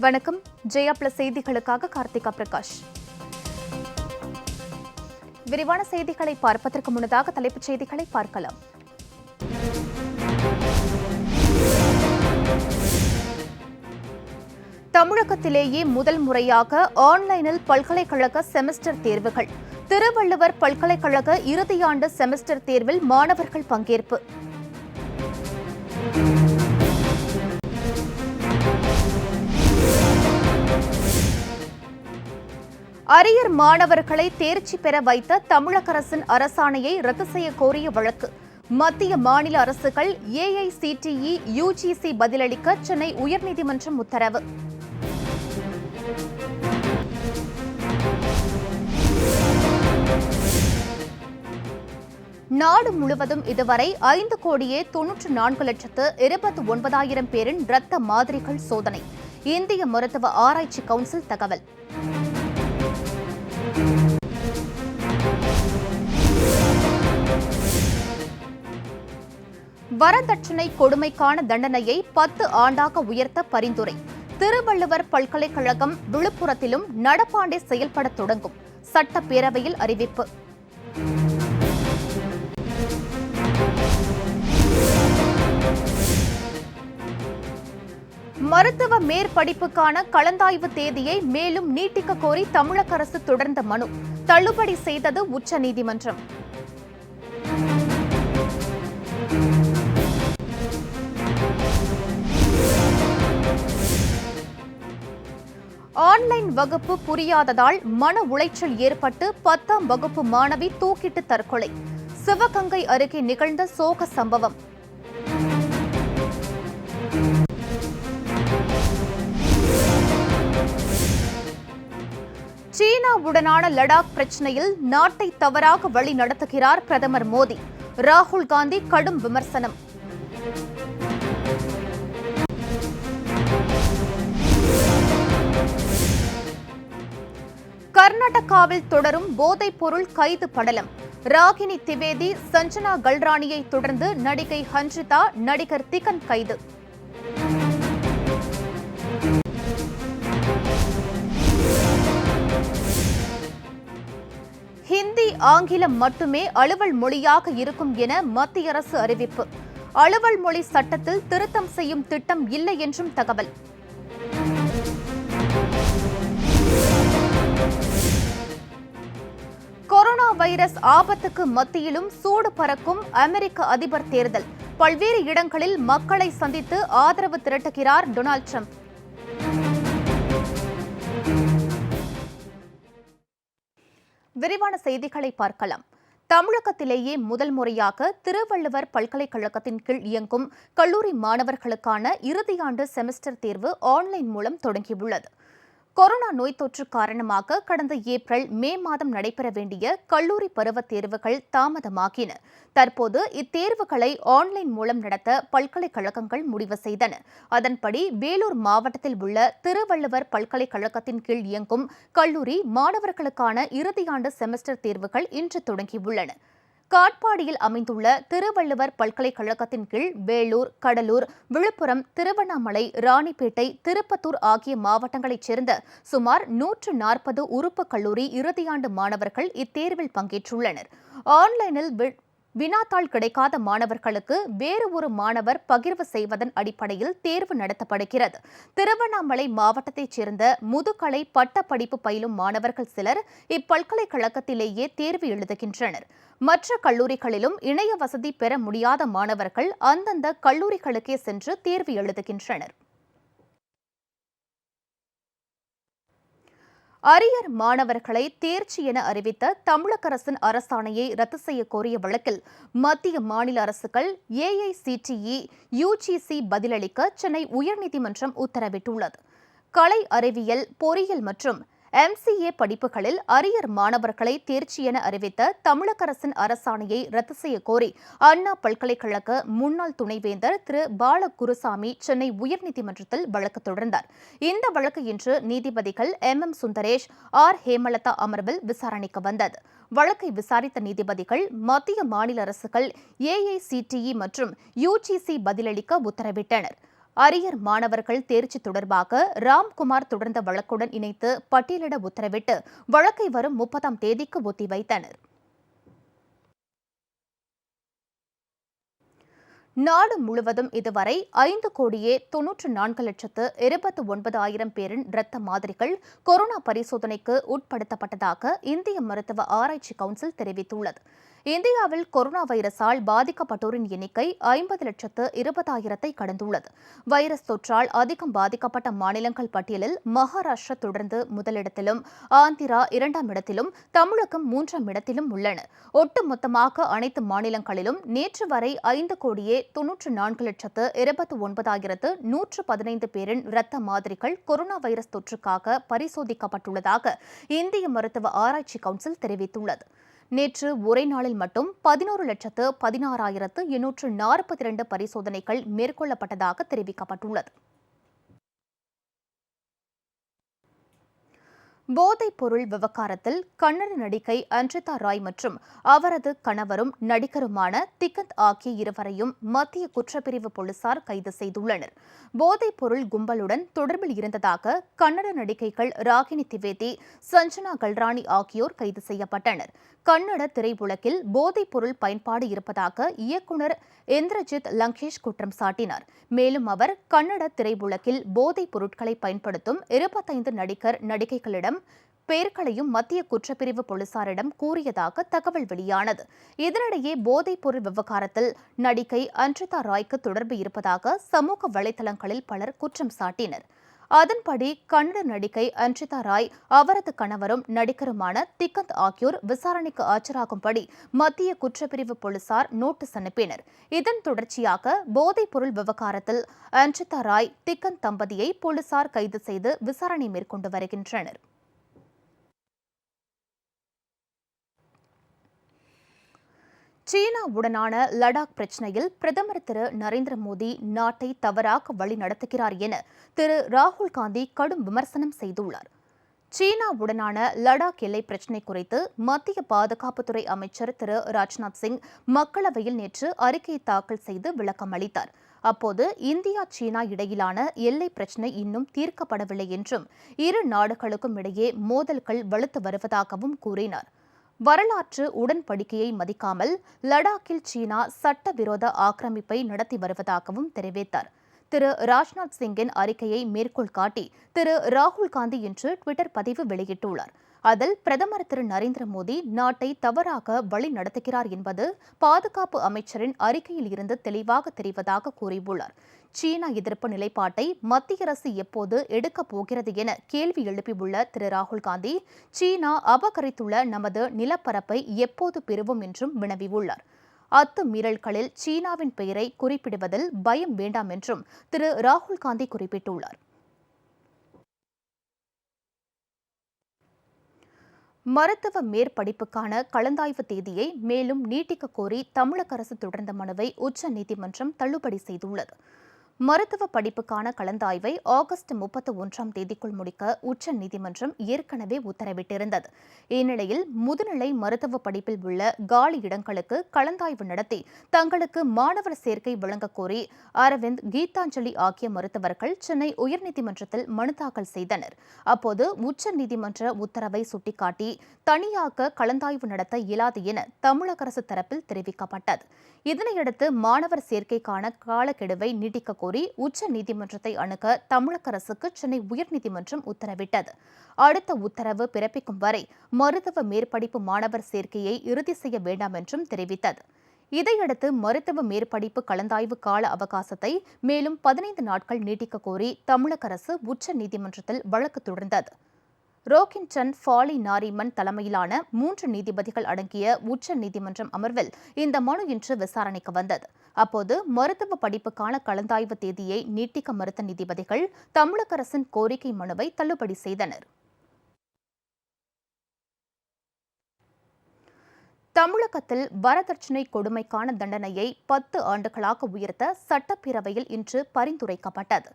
வணக்கம். ஜெயா பிளஸ் செய்திகளுக்காக கார்த்திகா பிரகாஷ். விரிவான செய்திகளை பார்ப்பதற்கு முன்னதாக தலைப்புச் செய்திகளை பார்க்கலாம். தமிழகத்திலேயே முதல் முறையாக ஆன்லைனில் பல்கலைக்கழக செமஸ்டர் தேர்வுகள். திருவள்ளுவர் பல்கலைக்கழக இறுதியாண்டு செமஸ்டர் தேர்வில் மாணவர்கள் பங்கேற்பு. அரியர் மாணவர்களை தேர்ச்சி பெற வைத்த தமிழக அரசின் அரசாணையை ரத்து செய்ய கோரிய வழக்கு. மத்திய மாநில அரசுகள் ஏஐசிடிஇ யுஜிசி பதிலளிக்க சென்னை உயர்நீதிமன்றம் உத்தரவு. நாடு முழுவதும் இதுவரை 5,94,29,000 பேரின் இரத்த மாதிரிகள் சோதனை. இந்திய மருத்துவ ஆராய்ச்சி கவுன்சில் தகவல். வரதட்சணை கொடுமைக்கான தண்டனையை 10 ஆண்டாக உயர்த்த பரிந்துரை. திருவள்ளுவர் பல்கலைக்கழகம் விழுப்புரத்திலும் நடப்பாண்டே செயல்பட தொடங்கும். சட்டப்பேரவையில் அறிவிப்பு. மருத்துவ மேற்படிப்புக்கான கலந்தாய்வு தேதியை மேலும் நீட்டிக்க கோரி தமிழக அரசு தொடர்ந்த மனு தள்ளுபடி செய்தது உச்சநீதிமன்றம். ஆன்லைன் வகுப்பு புரியாததால் மன உளைச்சல் ஏற்பட்டு 10ஆம் வகுப்பு மாணவி தூக்கிட்டு தற்கொலை. சிவகங்கை அருகே நிகழ்ந்த சோக சம்பவம். சீனாவுடனான லடாக் பிரச்சினையில் நாட்டை தவறாக வழி நடத்துகிறார் பிரதமர் மோடி. ராகுல் காந்தி கடும் விமர்சனம். கர்நாடகாவில் தொடரும் போதைப் பொருள் கைது படலம். ராகினி திவேதி, சஞ்சனா கல்ராணியை தொடர்ந்து நடிகை ஹன்சிதா, நடிகர் திகன் கைது. ஹிந்தி, ஆங்கிலம் மட்டுமே அலுவல் மொழியாக இருக்கும் என மத்திய அரசு அறிவிப்பு. அலுவல் மொழி சட்டத்தில் திருத்தம் செய்யும் திட்டம் இல்லை என்றும் தகவல். கொரோனா வைரஸ் ஆபத்துக்கு மத்தியிலும் சூடு பறக்கும் அமெரிக்க அதிபர் தேர்தல். பல்வேறு இடங்களில் மக்களை சந்தித்து ஆதரவு திரட்டுகிறார் டொனால்டு டிரம்ப். விரிவான செய்திகளை பார்க்கலாம். தமிழகத்திலேயே முதல் முறையாக திருவள்ளுவர் பல்கலைக்கழகத்தின் கீழ் இயங்கும் கல்லூரி மாணவர்களுக்கான இறுதியாண்டு செமஸ்டர் தேர்வு ஆன்லைன் மூலம் தொடங்கியுள்ளது. கொரோனா நோய் தொற்று காரணமாக கடந்த ஏப்ரல், மே மாதம் நடைபெற வேண்டிய கல்லூரி பருவத் தேர்வுகள் தாமதமாகின. தற்போது இத்தேர்வுகளை ஆன்லைன் மூலம் நடத்த பல்கலைக்கழகங்கள் முடிவு செய்தன. அதன்படி வேலூர் மாவட்டத்தில் உள்ள திருவள்ளுவர் பல்கலைக்கழகத்தின் கீழ் இயங்கும் கல்லூரி மாணவர்களுக்கான இறுதியாண்டு செமஸ்டர் தேர்வுகள் இன்று தொடங்கியுள்ளன. காட்பாடியில் அமைந்துள்ள திருவள்ளுவர் பல்கலைக்கழகத்தின் கீழ் வேலூர், கடலூர், விழுப்புரம், திருவண்ணாமலை, ராணிப்பேட்டை, திருப்பத்தூர் ஆகிய மாவட்டங்களைச் சேர்ந்த சுமார் 140 உறுப்பு கல்லூரி இறுதியாண்டு மாணவர்கள் இத்தேர்வில் பங்கேற்றுள்ளனர். ஆன்லைனில் வினாத்தாள் கிடைக்காத மாணவர்களுக்கு வேறு ஒரு மாணவர் பகிர்வு செய்வதன் அடிப்படையில் தேர்வு நடத்தப்படுகிறது. திருவண்ணாமலை மாவட்டத்தைச் சேர்ந்த முதுகலை பட்டப்படிப்பு பயிலும் மாணவர்கள் சிலர் இப்பல்கலைக்கழகத்திலேயே தேர்வு எழுதுகின்றனர். மற்ற கல்லூரிகளிலும் இணைய வசதி பெற முடியாத மாணவர்கள் அந்தந்த கல்லூரிகளுக்கே சென்று தேர்வு எழுதுகின்றனர். அரியர் மாணவர்களை தேர்ச்சி என அறிவித்த தமிழக அரசின் அரசாணையை ரத்து செய்ய கோரிய வழக்கில் மத்திய மாநில அரசுகள் ஏஐசிடிஇ யுஜிசி பதிலளிக்க சென்னை உயர்நீதிமன்றம் உத்தரவிட்டுள்ளது. கலை அறிவியல், பொறியியல் மற்றும் MCA படிப்புகளில் அரியர் மாணவர்களை தேர்ச்சி என அறிவித்த தமிழக அரசின் அரசாணையை ரத்து செய்ய கோரி அண்ணா பல்கலைக்கழக முன்னாள் துணைவேந்தர் திரு பாலகுருசாமி சென்னை உயர்நீதிமன்றத்தில் வழக்கு தொடர்ந்தார். இந்த வழக்கு இன்று நீதிபதிகள் MM சுந்தரேஷ், R ஹேமலதா அமர்வில் விசாரணைக்கு வந்தது. வழக்கை விசாரித்த நீதிபதிகள் மத்திய மாநில அரசுகள் AICTE மற்றும் UGC பதிலளிக்க உத்தரவிட்டனர். அரியர் மாணவர்கள் தேர்ச்சி தொடர்பாக ராம்குமார் தொடர்ந்த வழக்குடன் இணைத்து பட்டியலிட உத்தரவிட்டு வழக்கை வரும் 30ஆம் தேதிக்கு ஒத்திவைத்தனர். நாடு முழுவதும் இதுவரை 5,94,29,000 பேரின் இரத்த மாதிரிகள் கொரோனா பரிசோதனைக்கு உட்படுத்தப்பட்டதாக இந்திய மருத்துவ ஆராய்ச்சி கவுன்சில் தெரிவித்துள்ளது. இந்தியாவில் கொரோனா வைரஸால் பாதிக்கப்பட்டோரின் எண்ணிக்கை 50,20,000 கடந்துள்ளது. வைரஸ் தொற்றால் அதிகம் பாதிக்கப்பட்ட மாநிலங்கள் பட்டியலில் மகாராஷ்டிரா தொடர்ந்து முதலிடத்திலும், ஆந்திரா 2ஆம் இடத்திலும், தமிழகம் 3ஆம் இடத்திலும் உள்ளன. ஒட்டுமொத்தமாக அனைத்து மாநிலங்களிலும் நேற்று வரை 5,94,29,115 பேரின் இரத்த மாதிரிகள் கொரோனா வைரஸ் தொற்றுக்காக பரிசோதிக்கப்பட்டுள்ளதாக இந்திய மருத்துவ ஆராய்ச்சி கவுன்சில் தெரிவித்துள்ளது. நேற்று ஒரே நாளில் மட்டும் 11,16,842 பரிசோதனைகள் மேற்கொள்ளப்பட்டதாக தெரிவிக்கப்பட்டுள்ளது. போதைப் பொருள் விவகாரத்தில் கன்னட நடிகை அன்ஷிதா ராய் மற்றும் அவரது கணவரும் நடிகருமான திகந்த் ஆகிய இருவரையும் மத்திய குற்றப்பிரிவு போலீசார் கைது செய்துள்ளனர். போதைப் பொருள் கும்பலுடன் தொடர்பில் இருந்ததாக கன்னட நடிகைகள் ராகினி திவேதி, சஞ்சனா கல்ராணி ஆகியோர் கைது செய்யப்பட்டனர். கன்னட திரையுலகில் போதைப் பொருள் பயன்பாடு இருப்பதாக இயக்குநர் இந்திரஜித் லங்கேஷ் குற்றம் சாட்டினார். மேலும் அவர் கன்னட திரையுலகில் போதைப் பொருட்களை பயன்படுத்தும் 25 நடிகர் நடிகைகளிடம் பெயர்களையும் மத்திய குற்றப்பிரிவு போலீசாரிடம் கூறியதாக தகவல் வெளியானது. இதனிடையே போதைப் பொருள் விவகாரத்தில் நடிகை அன்ஷிதா ராய்க்கு தொடர்பு இருப்பதாக சமூக வலைதளங்களில் பலர் குற்றம் சாட்டினர். அதன்படி கன்னட நடிகை அன்ஷிதா ராய், அவரது கணவரும் நடிகருமான திகந்த் ஆகியோர் விசாரணைக்கு ஆஜராகும்படி மத்திய குற்றப்பிரிவு போலீசார் நோட்டீஸ் அனுப்பினர். இதன் தொடர்ச்சியாக போதைப் பொருள் விவகாரத்தில் அன்ஷிதா ராய், திகந்த் தம்பதியை போலீசார் கைது செய்து விசாரணை மேற்கொண்டு வருகின்றனர். சீனாவுடனான லடாக் பிரச்சினையில் பிரதமர் திரு நரேந்திர மோடி நாட்டை தவறாக வழி நடத்துகிறார் என திரு ராகுல் காந்தி கடும் விமர்சனம் செய்துள்ளார். சீனாவுடனான லடாக் எல்லை பிரச்சினை குறித்து மத்திய பாதுகாப்புத்துறை அமைச்சர் திரு ராஜ்நாத் சிங் மக்களவையில் நேற்று அறிக்கை தாக்கல் செய்து விளக்கம் அளித்தார். அப்போது இந்தியா சீனா இடையிலான எல்லை பிரச்சினை இன்னும் தீர்க்கப்படவில்லை என்றும், இரு நாடுகளுக்கும் இடையே மோதல்கள் வலுத்து வருவதாகவும் கூறினார். வரலாற்று உடன்படிக்கையை மதிக்காமல் லடாக்கில் சீனா சட்டவிரோத ஆக்கிரமிப்பை நடத்தி வருவதாகவும் தெரிவித்தார். திரு ராஜ்நாத் சிங்கின் அறிக்கையை மேற்கோள் காட்டி திரு ராகுல் காந்தி இன்று டுவிட்டர் பதிவு வெளியிட்டுள்ளார். அதில் பிரதமர் திரு நரேந்திர மோடி நாட்டை தவறாக வழி நடத்துகிறார் என்பது பாதுகாப்பு அமைச்சரின் அறிக்கையில் இருந்து தெளிவாக தெரிவதாக கூறியுள்ளார். சீனா எதிர்ப்பு நிலைப்பாட்டை மத்திய அரசு எப்போது எடுக்கப் போகிறது என கேள்வி எழுப்பியுள்ள திரு ராகுல் காந்தி, சீனா அபகரித்துள்ள நமது நிலப்பரப்பை எப்போது பெறுவோம் என்றும் வினவியுள்ளார். அத்துமீறல்களில் சீனாவின் பெயரை குறிப்பிடுவதில் பயம் வேண்டாம் என்றும் திரு ராகுல் காந்தி குறிப்பிட்டுள்ளார். மருத்துவ மேற்படிப்புக்கான கலந்தாய்வு தேதியை மேலும் நீட்டிக்க கோரி தமிழக அரசு தொடர்ந்த மனுவை உச்சநீதிமன்றம் தள்ளுபடி செய்துள்ளது. மருத்துவ படிப்புக்கான கலந்தாய்வை ஆகஸ்ட் 31ஆம் தேதிக்குள் முடிக்க உச்சநீதிமன்றம் ஏற்கனவே உத்தரவிட்டிருந்தது. இந்நிலையில் முதுநிலை மருத்துவ படிப்பில் உள்ள காலி இடங்களுக்கு கலந்தாய்வு நடத்தி தங்களுக்கு மாணவர் சேர்க்கை வழங்கக் கோரி அரவிந்த், கீதாஞ்சலி ஆகிய மருத்துவர்கள் சென்னை உயர்நீதிமன்றத்தில் மனு தாக்கல் செய்தனர். அப்போது உச்சநீதிமன்ற உத்தரவை சுட்டிக்காட்டி தனியாக கலந்தாய்வு நடத்த இயலாது என தமிழக அரசு தரப்பில் தெரிவிக்கப்பட்டது. இதனையடுத்து மாணவர் சேர்க்கைக்கான காலக்கெடுவை நீட்டிக்க கோரி உச்சநீதிமன்றத்தை அணுக தமிழக அரசுக்கு சென்னை உயர்நீதிமன்றம் உத்தரவிட்டது. அடுத்த உத்தரவு பிறப்பிக்கும் வரை மருத்துவ மேற்படிப்பு மாணவர் சேர்க்கையை இறுதி செய்ய வேண்டாம் என்றும் தெரிவித்தது. இதையடுத்து மருத்துவ மேற்படிப்பு கலந்தாய்வு கால அவகாசத்தை மேலும் 15 நாட்கள் நீட்டிக்க கோரி தமிழக அரசு உச்சநீதிமன்றத்தில் வழக்கு தொடர்ந்தது. ரோகின்டன் ஃபாலி நாரிமன் தலைமையிலான 3 நீதிபதிகள் அடங்கிய உச்சநீதிமன்றம் அமர்வில் இந்த மனு இன்று விசாரணைக்கு வந்தது. அப்போது மருத்துவ படிப்புக்கான கலந்தாய்வு தேதியை நீட்டிக்க மறுத்த நீதிபதிகள் தமிழக அரசின் கோரிக்கை மனுவை தள்ளுபடி செய்தனர். தமிழகத்தில் வரதட்சணை கொடுமைக்கான தண்டனையை 10 ஆண்டுகளாக உயர்த்த சட்டப்பேரவையில் இன்று பரிந்துரைக்கப்பட்டது.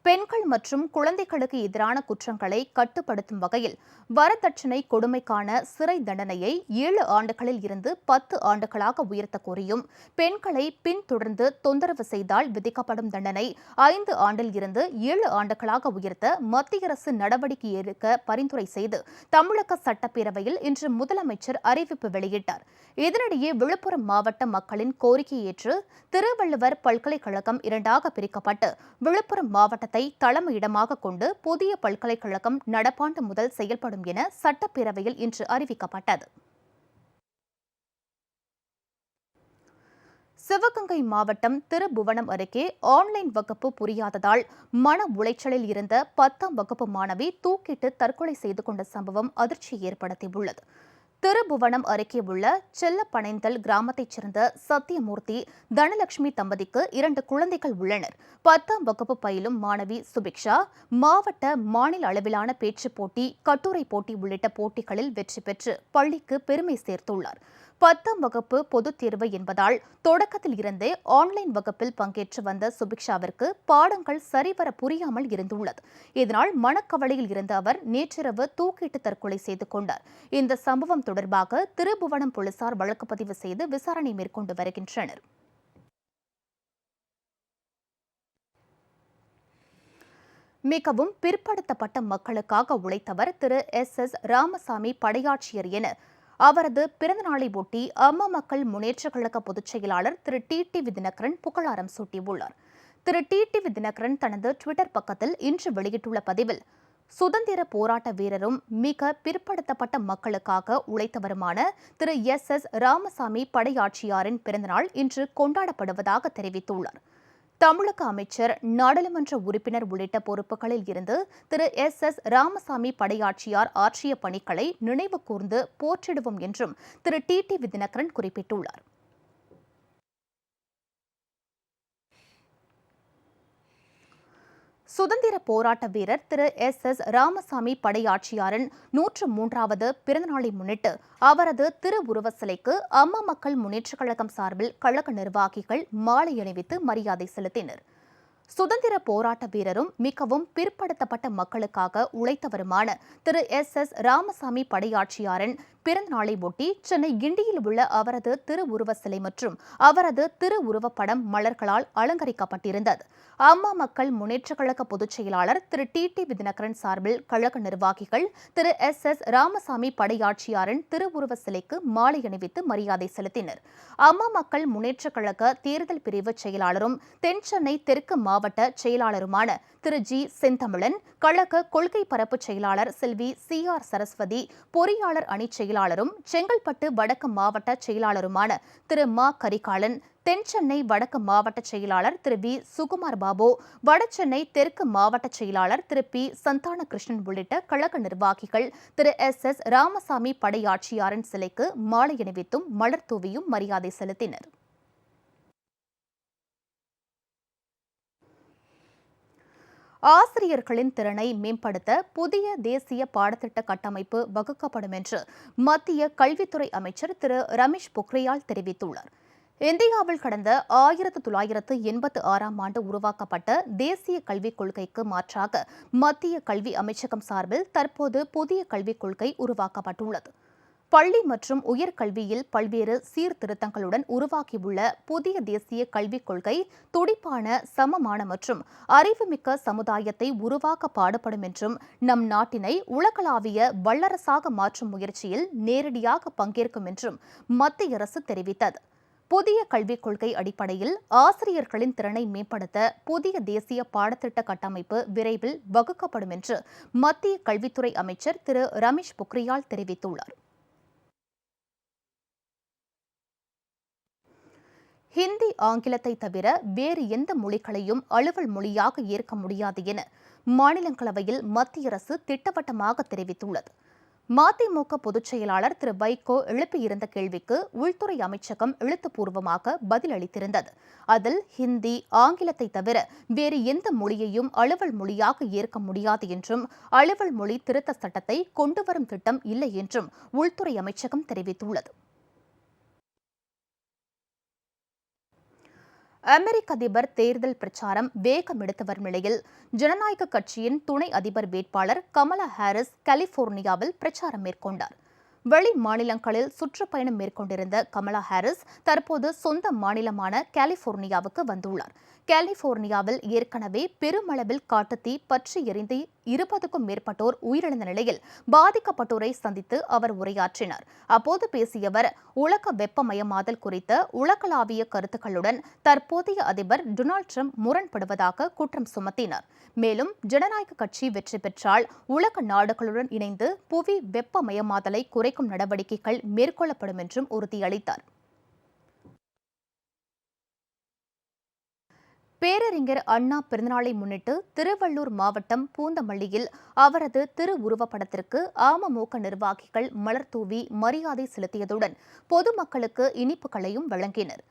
பெண்கள் மற்றும் குழந்தைகளுக்கு எதிரான குற்றங்களை கட்டுப்படுத்தும் வகையில் வரதட்சணை கொடுமைக்கான சிறை தண்டனையை 7 ஆண்டுகளில் இருந்து 10 ஆண்டுகளாக உயர்த்த கோரியும், பெண்களை பின்தொடர்ந்து தொந்தரவு செய்தால் விதிக்கப்படும் தண்டனை 5 ஆண்டில் இருந்து 7 ஆண்டுகளாக உயர்த்த மத்திய அரசு நடவடிக்கை எடுக்க பரிந்துரை செய்து தமிழக சட்டப்பேரவையில் இன்று முதலமைச்சர் அறிவிப்பு வெளியிட்டார். இதனிடையே விழுப்புரம் மாவட்ட மக்களின் கோரிக்கையை ஏற்று திருவள்ளுவர் பல்கலைக்கழகம் 2ஆக பிரிக்கப்பட்டு விழுப்புரம் மாவட்டத்தை தலைமையிடமாக கொண்டு புதிய பல்கலைக்கழகம் நடப்பாண்டு முதல் செயல்படும் என சட்டப்பேரவையில் இன்று அறிவிக்கப்பட்டது. சிவகங்கை மாவட்டம் திருபுவனம் அருகே ஆன்லைன் வகுப்பு புரியாததால் மன உளைச்சலில் இருந்த 10ஆம் வகுப்பு மாணவி தூக்கிட்டு தற்கொலை செய்து கொண்ட சம்பவம் அதிர்ச்சியை ஏற்படுத்தியுள்ளது. திருபுவனம் அருகே உள்ள செல்லப்பனைந்தல் கிராமத்தைச் சேர்ந்த சத்தியமூர்த்தி, தனலட்சுமி தம்பதிக்கு 2 குழந்தைகள் உள்ளனர். 10ஆம் வகுப்பு பயிலும் மாணவி சுபிக்ஷா மாவட்ட, மாநில அளவிலான பேச்சுப் போட்டி, கட்டுரை போட்டி உள்ளிட்ட போட்டிகளில் வெற்றி பெற்று பள்ளிக்கு பெருமை சேர்த்துள்ளார். 10ஆம் வகுப்பு பொதுத் தேர்வு என்பதால் தொடக்கத்தில் இருந்தே ஆன்லைன் வகுப்பில் பங்கேற்று வந்த சுபிக்ஷாவிற்கு பாடங்கள் சரிவர புரியாமல் இருந்துள்ளது. இதனால் மனக்கவலையில் இருந்த அவர் நேற்றிரவு தூக்கிட்டு தற்கொலை செய்து கொண்டார். இந்த சம்பவம் தொடர்பாக திருபுவனம் போலீசார் வழக்கு பதிவு செய்து விசாரணை மேற்கொண்டு வருகின்றனர். மிகவும் பிற்படுத்தப்பட்ட மக்களுக்காக உழைத்தவர் திரு எஸ். ராமசாமி படையாட்சியர் என அவரது பிறந்தநாளை ஒட்டி அம்மா மக்கள் முன்னேற்றக் கழக பொதுச் செயலாளர் திரு டிடிவி தினகரன் புகழாரம் சூட்டியுள்ளார். திரு டிடிவி தினகரன் தனது டுவிட்டர் பக்கத்தில் இன்று வெளியிட்டுள்ள பதிவில், சுதந்திர போராட்ட வீரரும் மிக பிற்படுத்தப்பட்ட மக்களுக்காக உழைத்தவருமான திரு எஸ். ராமசாமி படையாட்சியாரின் பிறந்தநாள் இன்று கொண்டாடப்படுவதாக தெரிவித்துள்ளார். தமிழக அமைச்சர், நாடாளுமன்ற உறுப்பினர் உள்ளிட்ட பொறுப்புகளில் இருந்து திரு எஸ். ராமசாமி படையாட்சியார் ஆற்றிய பணிகளை நினைவு கூர்ந்து போற்றிடுவோம் என்றும் திரு டிடிவி தினகரன் குறிப்பிட்டுள்ளார். சுதந்திர போராட்ட வீரர் திரு எஸ். ராமசாமி படையாட்சியாரின் 103வது பிறந்தநாளை முன்னிட்டு அவரது திருவுருவ சிலைக்கு அம்மா மக்கள் முன்னேற்றக் கழகம் சார்பில் கழக நிர்வாகிகள் மாலை அணிவித்து மரியாதை செலுத்தினர். சுதந்திர போராட்ட வீரரும் மிகவும் பிற்படுத்தப்பட்ட மக்களுக்காக உழைத்தவருமான திரு எஸ். ராமசாமி படையாட்சியாரின் பிறந்த நாளை ஒட்டி சென்னை கிண்டியில் உள்ள அவரது திருவுருவ சிலை மற்றும் அவரது திருவுருவப் படம் மலர்களால் அலங்கரிக்கப்பட்டிருந்தது. அம்மா மக்கள் முன்னேற்றக் கழக பொதுச் செயலாளர் திரு டிடிவி தினகரன் சார்பில் கழக நிர்வாகிகள் திரு எஸ். ராமசாமி படையாட்சியாரின் திருவுருவ சிலைக்கு மாலை அணிவித்து மரியாதை செலுத்தினர். அம்மா மக்கள் முன்னேற்றக் கழக தேர்தல் பிரிவு செயலாளரும் தென் சென்னை தெற்கு மாவட்ட செயலாளருமான திரு ஜி. செந்தமிழன், கழக கொள்கை பரப்பு செயலாளர் செல்வி CR சரஸ்வதி, பொறியாளர் அணி செயலாளரும் செங்கல்பட்டு வடக்கு மாவட்ட செயலாளருமான திரு மா. கரிகாலன், தென் சென்னை வடக்கு மாவட்ட செயலாளர் திரு வி. சுகுமார் பாபு, வடசென்னை தெற்கு மாவட்ட செயலாளர் திரு பி. சந்தானகிருஷ்ணன் உள்ளிட்ட கழக நிர்வாகிகள் திரு எஸ். ராமசாமி படையாட்சியாரின் சிலைக்கு மாலை அணிவித்தும் மலர் தூவியும் மரியாதை செலுத்தினர். ஆசிரியர்களின் திறனை மேம்படுத்த புதிய தேசிய பாடத்திட்ட கட்டமைப்பு வகுக்கப்படும் என்று மத்திய கல்வித்துறை அமைச்சர் திரு ரமேஷ் பொக்ரியால் தெரிவித்துள்ளார். இந்தியாவில் கடந்த 1986ஆம் ஆண்டு உருவாக்கப்பட்ட தேசிய கல்விக் கொள்கைக்கு மாற்றாக மத்திய கல்வி அமைச்சகம் சார்பில் தற்போது புதிய கல்விக் கொள்கை உருவாக்கப்பட்டுள்ளது. பள்ளி மற்றும் உயர்கல்வியில் பல்வேறு சீர்திருத்தங்களுடன் உருவாக்கியுள்ள புதிய தேசிய கல்விக் கொள்கை துடிப்பான, சமமான மற்றும் அறிவுமிக்க சமுதாயத்தை உருவாக்க பாடுபடும் என்றும் நம் நாட்டினை உலகளாவிய வல்லரசாக மாற்றும் முயற்சியில் நேரடியாக பங்கேற்கும் என்றும் மத்திய அரசு தெரிவித்தது. புதிய கல்விக் கொள்கை அடிப்படையில் ஆசிரியர்களின் திறனை மேம்படுத்த புதிய தேசிய பாடத்திட்ட கட்டமைப்பு விரைவில் வகுக்கப்படும் என்று மத்திய கல்வித்துறை அமைச்சர் திரு ரமேஷ் பொக்ரியால் தெரிவித்துள்ளார். ஹிந்தி, ஆங்கிலத்தை தவிர வேறு எந்த மொழிகளையும் அலுவல் மொழியாக ஏற்க முடியாது என மாநிலங்களவையில் மத்திய அரசு திட்டவட்டமாக தெரிவித்துள்ளது. மதிமுக பொதுச் செயலாளர் திரு வைகோ எழுப்பியிருந்த கேள்விக்கு உள்துறை அமைச்சகம் எழுத்துப்பூர்வமாக பதிலளித்திருந்தது. அதில் ஹிந்தி, ஆங்கிலத்தை தவிர வேறு எந்த மொழியையும் அலுவல் மொழியாக ஏற்க முடியாது என்றும் அலுவல் மொழி திருத்த சட்டத்தை கொண்டுவரும் திட்டம் இல்லை என்றும் உள்துறை அமைச்சகம் தெரிவித்துள்ளது. அமெரிக்க அதிபர் தேர்தல் பிரச்சாரம் வேகம் எடுத்து வரும் நிலையில் ஜனநாயக கட்சியின் துணை அதிபர் வேட்பாளர் கமலா ஹாரிஸ் கலிபோர்னியாவில் பிரச்சாரம் மேற்கொண்டார். வெளி மாநிலங்களில் சுற்றுப்பயணம் மேற்கொண்டிருந்த கமலா ஹாரிஸ் தற்போது சொந்த மாநிலமான கலிபோர்னியாவுக்கு வந்துள்ளார். கலிபோர்னியாவில் ஏற்கனவே பெருமளவில் காட்டுத்தீ பற்றி எரிந்து 20க்கும் மேற்பட்டோர் உயிரிழந்த நிலையில் பாதிக்கப்பட்டோரை சந்தித்து அவர் உரையாற்றினார். அப்போது பேசிய அவர், உலக வெப்பமயமாதல் குறித்த உலகளாவிய கருத்துக்களுடன் தற்போதைய அதிபர் டொனால்டு டிரம்ப் முரண்படுவதாக குற்றம் சுமத்தினார். மேலும் ஜனநாயக கட்சி வெற்றி பெற்றால் உலக நாடுகளுடன் இணைந்து புவி வெப்பமயமாதலை குறைக்கும் நடவடிக்கைகள் மேற்கொள்ளப்படும் என்றும் உறுதியளித்தார். பேரறிஞர் அண்ணா பிறந்தநாளை முன்னிட்டு திருவள்ளூர் மாவட்டம் பூந்தமல்லியில் அவரது திருவுருவப்படத்திற்கு அமமுக நிர்வாகிகள் மலர் தூவி மரியாதை செலுத்தியதுடன் பொதுமக்களுக்கு இனிப்புகளையும் வழங்கினர்.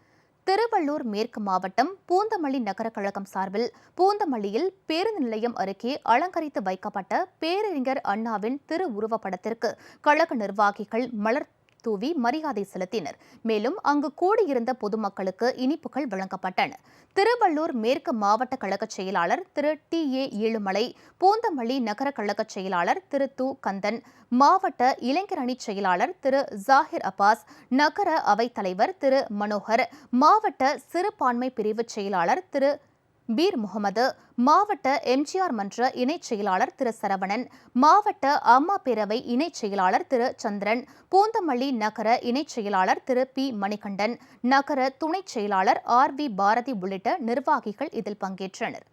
திருவள்ளூர் மேற்கு மாவட்டம் பூந்தமல்லி நகர கழகம் சார்பில் பூந்தமல்லியில் பேருந்து நிலையம் அருகே அலங்கரித்து வைக்கப்பட்ட பேரறிஞர் அண்ணாவின் திருவுருவப்படத்திற்கு கழக நிர்வாகிகள் மலர் தூவி மரியாதை செலுத்தினர். மேலும் அங்கு கூடியிருந்த பொதுமக்களுக்கு இனிப்புகள் வழங்கப்பட்டன. திருவள்ளூர் மேற்கு மாவட்ட கழக செயலாளர் திரு டி.ஏ. ஏழுமலை, பூந்தமல்லி நகர கழக செயலாளர் திரு து. கந்தன், மாவட்ட இளைஞரணி செயலாளர் திரு ஜாகிர் அப்பாஸ், நகர அவைத் தலைவர் திரு மனோகர், மாவட்ட சிறுபான்மை பிரிவு செயலாளர் திரு பீர் முகமது, மாவட்ட எம்ஜிஆர் மன்ற இணைச் செயலாளர் திரு சரவணன், மாவட்ட அம்மா பேரவை இணைச் செயலாளர் திரு சந்திரன், பூந்தமல்லி நகர இணைச் செயலாளர் திரு பி. மணிகண்டன், நகர துணைச் செயலாளர் ஆர்.வி. பாரதி உள்ளிட்ட நிர்வாகிகள் இதில் பங்கேற்றனர்.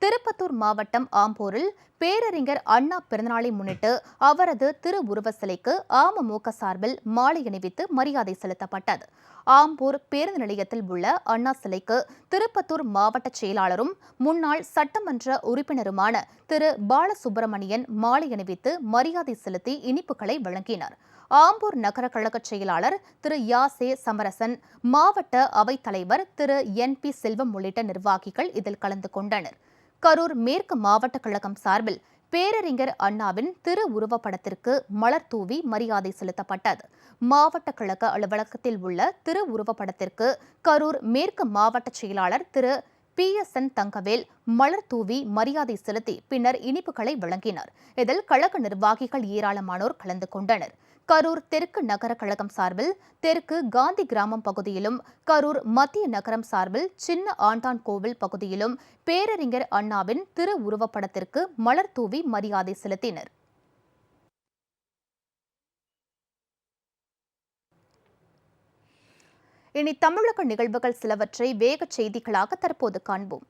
திருப்பத்தூர் மாவட்டம் ஆம்பூரில் பேரறிஞர் அண்ணா பிறந்தநாளை முன்னிட்டு அவரது திருவுருவ சிலைக்கு அமமுக சார்பில் மாலை அணிவித்து மரியாதை செலுத்தப்பட்டது. ஆம்பூர் பேருந்து நிலையத்தில் உள்ள அண்ணா சிலைக்கு திருப்பத்தூர் மாவட்ட செயலாளரும் முன்னாள் சட்டமன்ற உறுப்பினருமான திரு பாலசுப்பிரமணியன் மாலை அணிவித்து மரியாதை செலுத்தி இனிப்புகளை வழங்கினார். ஆம்பூர் நகர கழக செயலாளர் திரு யாசே சமரசன், மாவட்ட அவைத் தலைவர் திரு என்.பி. செல்வம் உள்ளிட்ட நிர்வாகிகள் இதில் கலந்து கொண்டனர். கரூர் மேற்கு மாவட்ட கழகம் சார்பில் பேரறிஞர் அண்ணாவின் திருவுருவப்படத்திற்கு மலர் தூவி மரியாதை செலுத்தப்பட்டது. மாவட்ட கழக அலுவலகத்தில் உள்ள திருவுருவப்படத்திற்கு கரூர் மேற்கு மாவட்ட செயலாளர் திரு பி.எஸ்.என். தங்கவேல் மலர் தூவி மரியாதை செலுத்தி பின்னர் இனிப்புகளை வழங்கினார். இதில் கழக நிர்வாகிகள் ஏராளமானோர் கலந்து கொண்டனர். கரூர் தெற்கு நகர கழகம் சார்பில் தெற்கு காந்தி கிராமம் பகுதியிலும், கரூர் மத்திய நகரம் சார்பில் சின்ன ஆண்டான் கோவில் பகுதியிலும் பேரறிஞர் அண்ணாவின் திருவுருவப்படத்திற்கு மலர் தூவி மரியாதை செலுத்தினர். இனி தமிழக நிகழ்வுகள் சிலவற்றை வேக செய்திகளாக தற்போது காண்போம்.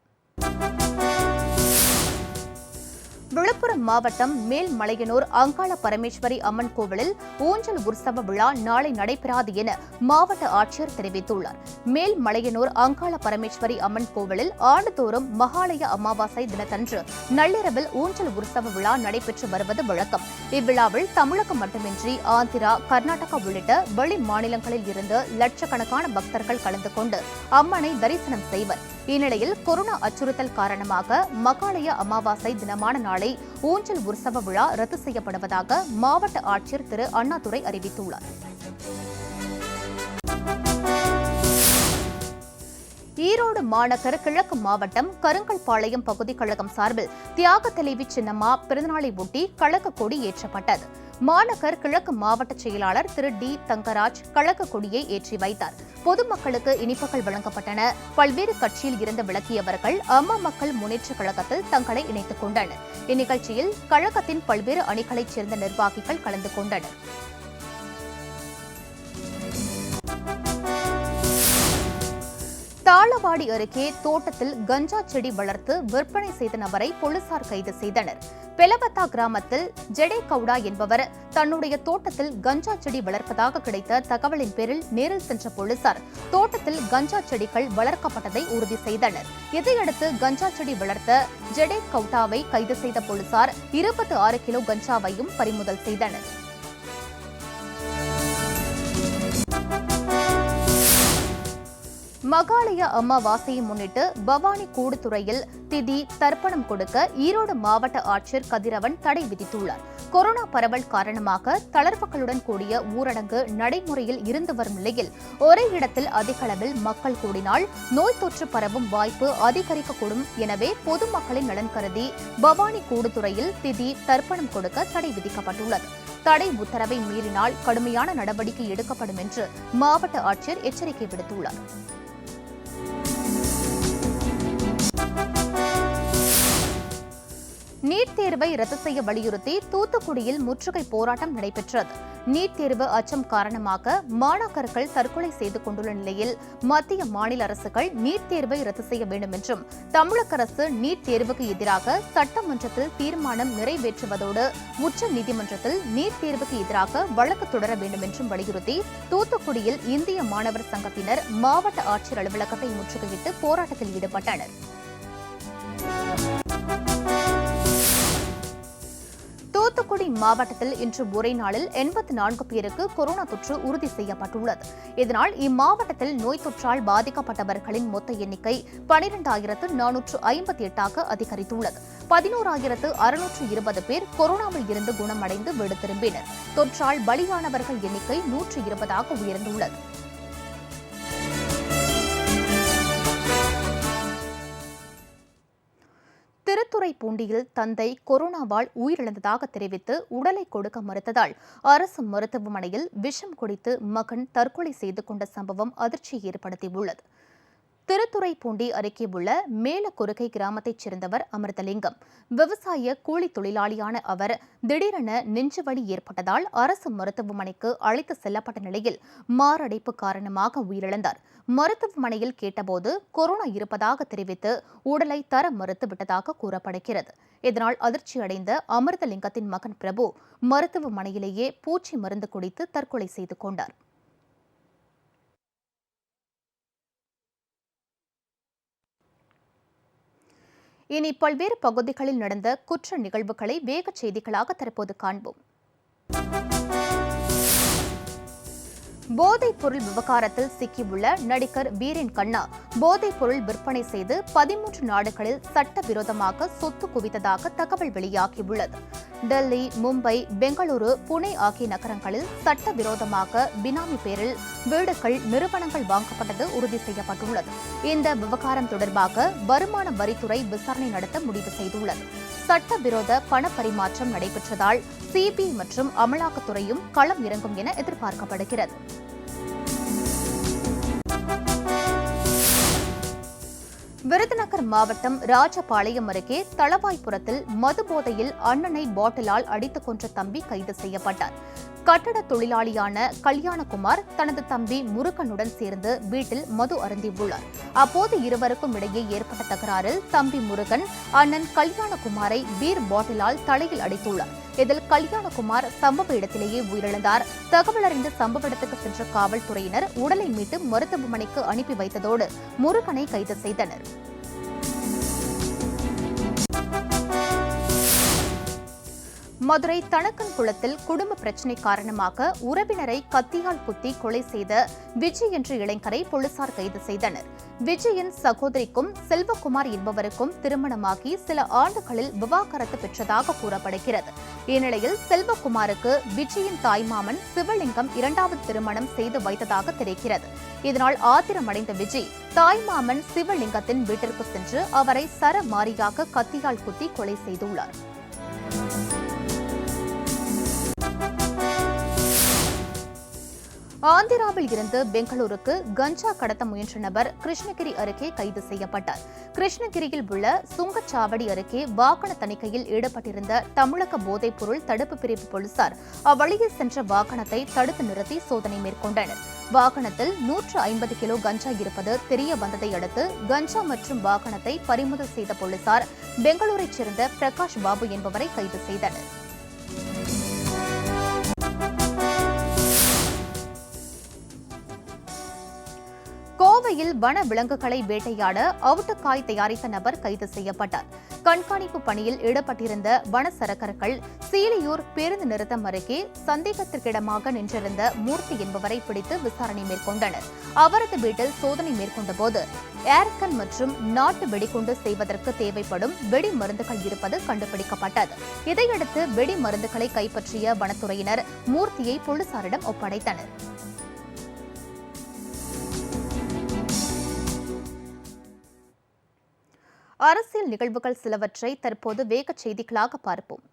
விழுப்புரம் மாவட்டம் மேல்மலையனூர் அங்காள பரமேஸ்வரி அம்மன் கோவிலில் ஊஞ்சல் உற்சவ விழா நாளை நடைபெறாது என மாவட்ட ஆட்சியர் தெரிவித்துள்ளார். மேல்மலையனூர் அங்காள பரமேஸ்வரி அம்மன் கோவிலில் ஆண்டுதோறும் மகாலய அமாவாசை தினத்தன்று நள்ளிரவில் ஊஞ்சல் உற்சவ விழா நடைபெற்று வருவது வழக்கம். இவ்விழாவில் தமிழகம் மட்டுமின்றி ஆந்திரா, கர்நாடகா உள்ளிட்ட வெளி மாநிலங்களில் இருந்து லட்சக்கணக்கான பக்தர்கள் கலந்து கொண்டு அம்மனை தரிசனம் செய்வர். இந்நிலையில் கொரோனா அச்சுறுத்தல் காரணமாக மகாலய அமாவாசை தினமான நாளை ஊஞ்சல் உற்சவ விழா ரத்து செய்யப்படுவதாக மாவட்ட ஆட்சியர் திரு அண்ணாதுரை அறிவித்துள்ளார். ஈரோடு மாநகர் கிழக்கு மாவட்டம் கருங்கல்பாளையம் பகுதி கழகம் சார்பில் தியாக தலைவி சின்னம்மா பிறந்தநாளை ஒட்டி கழக கொடி ஏற்றப்பட்டது. மாநகர் கிழக்கு மாவட்ட செயலாளர் திரு டி. தங்கராஜ் கழக கொடியை ஏற்றி வைத்தார். பொதுமக்களுக்கு இனிப்புகள் வழங்கப்பட்டன. பல்வேறு கட்சியில் இருந்து விலகியவர்கள் அம்மா மக்கள் முன்னேற்ற கழகத்தில் தங்களை இணைத்துக் கொண்டனர். இந்நிகழ்ச்சியில் கழகத்தின் பல்வேறு அணிகளைச் சேர்ந்த நிர்வாகிகள் கலந்து கொண்டனர். தாளவாடி அருகே தோட்டத்தில் கஞ்சா செடி வளர்த்து விற்பனை செய்த நபரை போலீசார் கைது செய்தனர். பெலவத்தா கிராமத்தில் ஜெடே கவுடா என்பவர் தன்னுடைய தோட்டத்தில் கஞ்சா செடி வளர்ப்பதாக கிடைத்த தகவலின் பேரில் நேரில் சென்ற போலீசார் தோட்டத்தில் கஞ்சா செடிகள் வளர்க்கப்பட்டதை உறுதி செய்தனர். இதையடுத்து கஞ்சா செடி வளர்த்த ஜெடே கவுடாவை கைது செய்த போலீசார் 26 கிலோ கஞ்சாவையும் பறிமுதல் செய்தனர். மகாலய அமாவாசையை முன்னிட்டு பவானி கூடுதுறையில் திதி தர்ப்பணம் கொடுக்க ஈரோடு மாவட்ட ஆட்சியர் கதிரவன் தடை விதித்துள்ளார். கொரோனா பரவல் காரணமாக தளர்வுகளுடன் கூடிய ஊரடங்கு நடைமுறையில் இருந்து வரும் நிலையில் ஒரே இடத்தில் அதிக அளவில் மக்கள் கூடினால் நோய் தொற்று பரவும் வாய்ப்பு அதிகரிக்கக்கூடும். எனவே பொதுமக்களின் நலன் கருதி பவானி கூடுதுறையில் திதி தர்ப்பணம் கொடுக்க தடை விதிக்கப்பட்டுள்ளது. தடை உத்தரவை மீறினால் கடுமையான நடவடிக்கை எடுக்கப்படும் என்று மாவட்ட ஆட்சியர் எச்சரிக்கை விடுத்துள்ளார். நீட் தேர்வை ரத்து செய்ய வலியுறுத்தி தூத்துக்குடியில் முற்றுகை போராட்டம் நடைபெற்றது. நீட் தேர்வு அச்சம் காரணமாக மாணாக்கர்கள் தற்கொலை செய்து கொண்டுள்ள நிலையில் மத்திய மாநில அரசுகள் நீட் தேர்வை ரத்து செய்ய வேண்டும் என்றும் தமிழக அரசு நீட் தேர்வுக்கு எதிராக சட்டமன்றத்தில் தீர்மானம் நிறைவேற்றுவதோடு உச்சநீதிமன்றத்தில் நீட் தேர்வுக்கு எதிராக வழக்கு தொடர வேண்டும் என்றும் வலியுறுத்தி தூத்துக்குடியில் இந்திய மாணவர் சங்கத்தினர் மாவட்ட ஆட்சியர் அலுவலகத்தை முற்றுகையிட்டு போராட்டத்தில் ஈடுபட்டனர். தூத்துக்குடி மாவட்டத்தில் இன்று ஒரே நாளில் 84 பேருக்கு கொரோனா தொற்று உறுதி செய்யப்பட்டுள்ளது. இதனால் இம்மாவட்டத்தில் நோய் தொற்றால் பாதிக்கப்பட்டவர்களின் மொத்த எண்ணிக்கை 12,458 அதிகரித்துள்ளது. 11,620 பேர் கொரோனாவில் இருந்து குணமடைந்து வீடு திரும்பினர். தொற்றால் பலியானவர்கள் எண்ணிக்கை 120 உயர்ந்துள்ளது. திருத்துறைப்பூண்டியில் தந்தை கொரோனாவால் உயிரிழந்ததாக தெரிவித்து உடலை கொடுக்க மறுத்ததால் அரசு மருத்துவமனையில் விஷம் குடித்து மகன் தற்கொலை செய்து கொண்ட சம்பவம் அதிர்ச்சியை ஏற்படுத்தியுள்ளது. திருத்துறைப்பூண்டி அருகே உள்ள மேலக்குறுகை கிராமத்தைச் சேர்ந்தவர் அமிர்தலிங்கம். விவசாய கூலி தொழிலாளியான அவர் திடீரென நெஞ்சுவலி ஏற்பட்டதால் அரசு மருத்துவமனைக்கு அழைத்து செல்லப்பட்ட நிலையில் மாரடைப்பு காரணமாக உயிரிழந்தார். மருத்துவமனையில் கேட்டபோது கொரோனா இருப்பதாக தெரிவித்து உடலை தர மறுத்துவிட்டதாக கூறப்படுகிறது. இதனால் அதிர்ச்சியடைந்த அமிர்தலிங்கத்தின் மகன் பிரபு மருத்துவமனையிலேயே பூச்சி மருந்து குடித்து தற்கொலை செய்து கொண்டார். இனி பல்வேறு பகுதிகளில் நடந்த குற்ற நிகழ்வுகளை வேகச் செய்திகளாக தற்போது காண்போம். போதைப் பொருள் விவகாரத்தில் சிக்கியுள்ள நடிகர் வீரேன் கண்ணா போதைப் பொருள் விற்பனை செய்து 13 நாடுகளில் சட்டவிரோதமாக சொத்து குவித்ததாக தகவல் வெளியாகியுள்ளது. டெல்லி, மும்பை, பெங்களூரு, புனே ஆகிய நகரங்களில் சட்டவிரோதமாக பினாமி பேரில் வீடுகள், நிறுவனங்கள் வாங்கப்பட்டது உறுதி செய்யப்பட்டுள்ளது. இந்த விவகாரம் தொடர்பாக வருமான வரித்துறை விசாரணை நடத்த முடிவு செய்துள்ளது. சட்டவிரோத பண பரிமாற்றம் நடைபெற்றதால் சிபிஐ மற்றும் அமலாக்கத்துறையும் களம் இறங்கும் என எதிர்பார்க்கப்படுகிறது. விருதுநகர் மாவட்டம் ராஜபாளையம் அருகே தளவாய்புரத்தில் மது போதையில் அண்ணனை பாட்டிலால் அடித்துக் கொன்ற தம்பி கைது செய்யப்பட்டார். கட்டட தொழிலாளியான கல்யாணகுமார் தனது தம்பி முருகனுடன் சேர்ந்து வீட்டில் மது அருந்தியுள்ளார். அப்போது இருவருக்கும் இடையே ஏற்பட்ட தகராறில் தம்பி முருகன் அண்ணன் கல்யாணகுமாரை பீர் பாட்டிலால் தலையில் அடித்துள்ளார். இதில் கல்யாணகுமார் சம்பவ இடத்திலேயே உயிரிழந்தார். தகவல் அறிந்த சம்பவ இடத்துக்கு சென்ற காவல்துறையினர் உடலை மீட்டு மருத்துவமனைக்கு அனுப்பி வைத்ததோடு முருகனை கைது செய்தனர். மதுரை தணக்கன்குளத்தில் குடும்ப பிரச்சினை காரணமாக உறவினரை கத்தியால் குத்தி கொலை செய்த விஜய் என்ற இளைஞரை போலீசார் கைது செய்தனர். விஜயின் சகோதரிக்கும் செல்வகுமார் என்பவருக்கும் திருமணமாகி சில ஆண்டுகளில் விவாகரத்து பெற்றதாக கூறப்படுகிறது. இந்நிலையில் செல்வகுமாருக்கு விஜயின் தாய்மாமன் சிவலிங்கம் 2வது திருமணம் செய்து வைத்ததாக தெரிகிறது. இதனால் ஆத்திரமடைந்த விஜய் தாய்மாமன் சிவலிங்கத்தின் வீட்டிற்கு சென்று அவரை சரமாரியாக கத்தியால் குத்தி கொலை செய்துள்ளார். ஆந்திராவில் இருந்து பெங்களூருக்கு கஞ்சா கடத்த முயன்ற நபர் கிருஷ்ணகிரி அருகே கைது செய்யப்பட்டார். கிருஷ்ணகிரியில் உள்ள சுங்கச்சாவடி அருகே வாகன தணிக்கையில் ஈடுபட்டிருந்த தமிழக போதைப் பொருள் தடுப்பு பிரிவு போலீசார் அவ்வழியில் சென்ற வாகனத்தை தடுத்து நிறுத்தி சோதனை மேற்கொண்டனர். வாகனத்தில் 150 கிலோ கஞ்சா இருப்பது தெரிய வந்ததை அடுத்து கஞ்சா மற்றும் வாகனத்தை பறிமுதல் செய்த போலீசார் பெங்களூரைச் சேர்ந்த பிரகாஷ் பாபு என்பவரை கைது செய்தனர். கோவையில் வன விலங்குகளை வேட்டையாட அவுட்டுக்காய் தயாரித்த நபர் கைது செய்யப்பட்டார். கண்காணிப்பு பணியில் ஈடுபட்டிருந்த வனசரகர்கள் சீலியூர் பேருந்து நிறுத்தம் அருகே சந்தேகத்திற்கிடமாக நின்றிருந்த மூர்த்தி என்பவரை பிடித்து விசாரணை மேற்கொண்டனர். அவரது வீட்டில் சோதனை மேற்கொண்டபோது ஏர்கன் மற்றும் நாட்டு வெடிகுண்டு செய்வதற்கு தேவைப்படும் வெடி மருந்துகள் இருப்பது கண்டுபிடிக்கப்பட்டது. இதையடுத்து வெடி மருந்துகளை கைப்பற்றிய வனத்துறையினர் மூர்த்தியை போலீசாரிடம் ஒப்படைத்தனர். அரசியல் நிகழ்வுகள் சிலவற்றை தற்போது வேகச் செய்திகளாக பார்ப்போம்.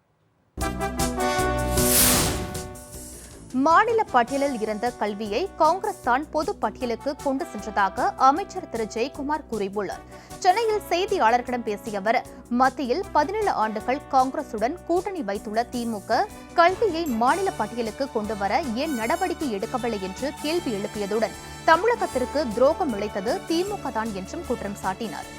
மாநில பட்டியலில் இருந்த கல்வியை காங்கிரஸ் தான் பொது பட்டியலுக்கு கொண்டு சென்றதாக அமைச்சர் திரு ஜெயக்குமார் கூறியுள்ளார். சென்னையில் செய்தியாளர்களிடம் பேசிய அவர், மத்தியில் 17 ஆண்டுகள் காங்கிரசுடன் கூட்டணி வைத்துள்ள திமுக கல்வியை மாநில பட்டியலுக்கு கொண்டுவர ஏன் நடவடிக்கை எடுக்கவில்லை என்று கேள்வி எழுப்பியதுடன் தமிழகத்திற்கு துரோகம் இழைத்தது திமுக தான் என்றும் குற்றம் சாட்டினார்.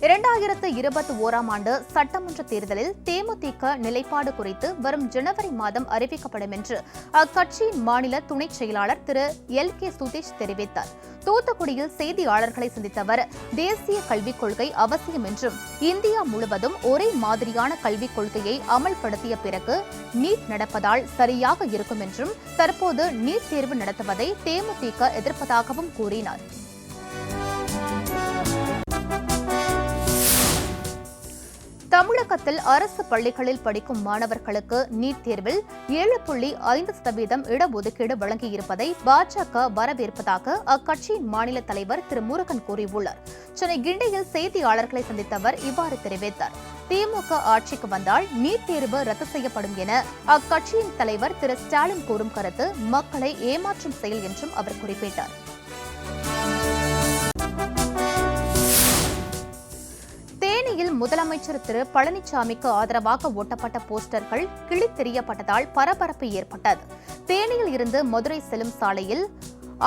2021ஆம் ஆண்டு சட்டமன்ற தேர்தலில் தேமுதிக நிலைப்பாடு குறித்து வரும் ஜனவரி மாதம் அறிவிக்கப்படும் என்று அக்கட்சியின் மாநில துணை செயலாளர் திரு LK சுதீஷ் தெரிவித்தார். தூத்துக்குடியில் செய்தியாளர்களை சந்தித்த அவர், தேசிய கல்விக் கொள்கை அவசியம் என்றும் இந்தியா முழுவதும் ஒரே மாதிரியான கல்விக் கொள்கையை அமல்படுத்திய பிறகு நீட் நடப்பதால் சரியாக இருக்கும் என்றும் தற்போது நீட் தேர்வு நடத்துவதை தேமுதிக எதிர்ப்பதாகவும் கூறினார். தமிழகத்தில் அரசு பள்ளிகளில் படிக்கும் மாணவர்களுக்கு நீட் தேர்வில் 7.5% இடஒதுக்கீடு வழங்கியிருப்பதை பாஜக வரவேற்பதாக அக்கட்சியின் மாநில தலைவர் திரு முருகன் கூறியுள்ளார். சென்னை கிண்டியில் செய்தியாளர்களை சந்தித்த அவர் இவ்வாறு தெரிவித்தார். திமுக ஆட்சிக்கு வந்தால் நீட் தேர்வு ரத்து செய்யப்படும் என அக்கட்சியின் தலைவர் திரு ஸ்டாலின் கூறும் கருத்து மக்களை ஏமாற்றும் செயல் என்றும் அவர் குறிப்பிட்டார். முதலமைச்சர் திரு பழனிசாமிக்கு ஆதரவாக ஒட்டப்பட்ட போஸ்டர்கள் கிழித்தெறியப்பட்டதால் பரபரப்பு ஏற்பட்டது. தேனியில் இருந்து மதுரை செல்லும் சாலையில்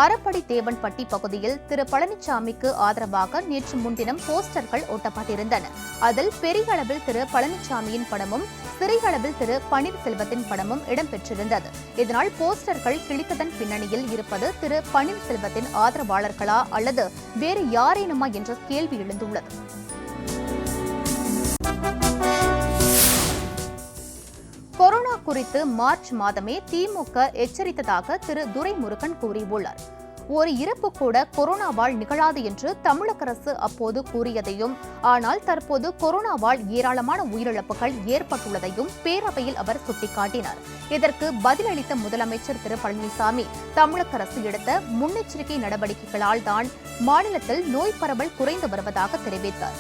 அரப்படி தேவன்பட்டி பகுதியில் திரு பழனிசாமிக்கு ஆதரவாக நேற்று முன்தினம் போஸ்டர்கள் ஒட்டப்பட்டிருந்தன. அதில் பெரிய அளவில் திரு பழனிசாமியின் படமும் சிறிய அளவில் திரு பன்னீர்செல்வத்தின் படமும் இடம்பெற்றிருந்தது. இதனால் போஸ்டர்கள் கிழித்ததன் பின்னணியில் இருப்பது திரு பன்னீர்செல்வத்தின் ஆதரவாளர்களா அல்லது வேறு யாரேனுமா என்ற கேள்வி எழுந்துள்ளது. கொரோனா குறித்து மார்ச் மாதமே திமுக எச்சரித்ததாக திரு துரைமுருகன் கூறியுள்ளார். ஒரு இறப்பு கூட கொரோனாவால் நிகழாது என்று தமிழக அரசு அப்போது கூறியதையும், ஆனால் தற்போது கொரோனாவால் ஏராளமான உயிரிழப்புகள் ஏற்பட்டுள்ளதையும் பேரவையில் அவர் சுட்டிக்காட்டினார். இதற்கு பதிலளித்த முதலமைச்சர் திரு பழனிசாமி, தமிழக அரசு எடுத்த முன்னெச்சரிக்கை நடவடிக்கைகளால் தான் மாநிலத்தில் நோய் பரவல் குறைந்து வருவதாக தெரிவித்தார்.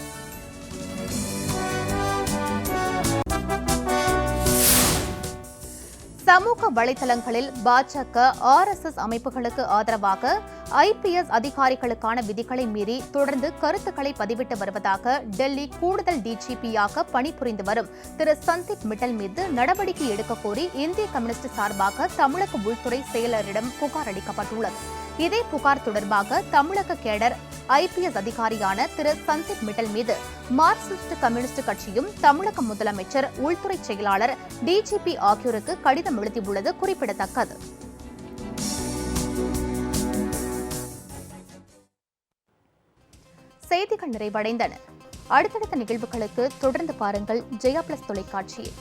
சமூக வலைதளங்களில் பாஜக RSS அமைப்புகளுக்கு ஆதரவாக IPS அதிகாரிகளுக்கான விதிகளை மீறி தொடர்ந்து கருத்துக்களை பதிவிட்டு வருவதாக டெல்லி கூடுதல் DGP-யாக பணிபுரிந்து வரும் திரு சந்தீப் மிட்டல் மீது நடவடிக்கை எடுக்க கோரி இந்திய கம்யூனிஸ்ட் சார்பாக தமிழக உள்துறை செயலரிடம் புகார் அளிக்கப்பட்டுள்ளது. இதே புகார் தொடர்பாக தமிழக கேடர் IPS அதிகாரியான திரு சந்தீப் மிட்டல் மீது மார்க்சிஸ்ட் கம்யூனிஸ்ட் கட்சியும் தமிழக முதலமைச்சர், உள்துறை செயலாளர், DGP ஆகியோருக்கு கடிதம் எழுதியுள்ளது குறிப்பிடத்தக்கது. செய்திகள் நிறைவடைந்தன. அடுத்தடுத்த நிகழ்வுகளுக்கு தொடர்ந்து பாருங்கள் ஜெயா பிளஸ் தொலைக்காட்சியை.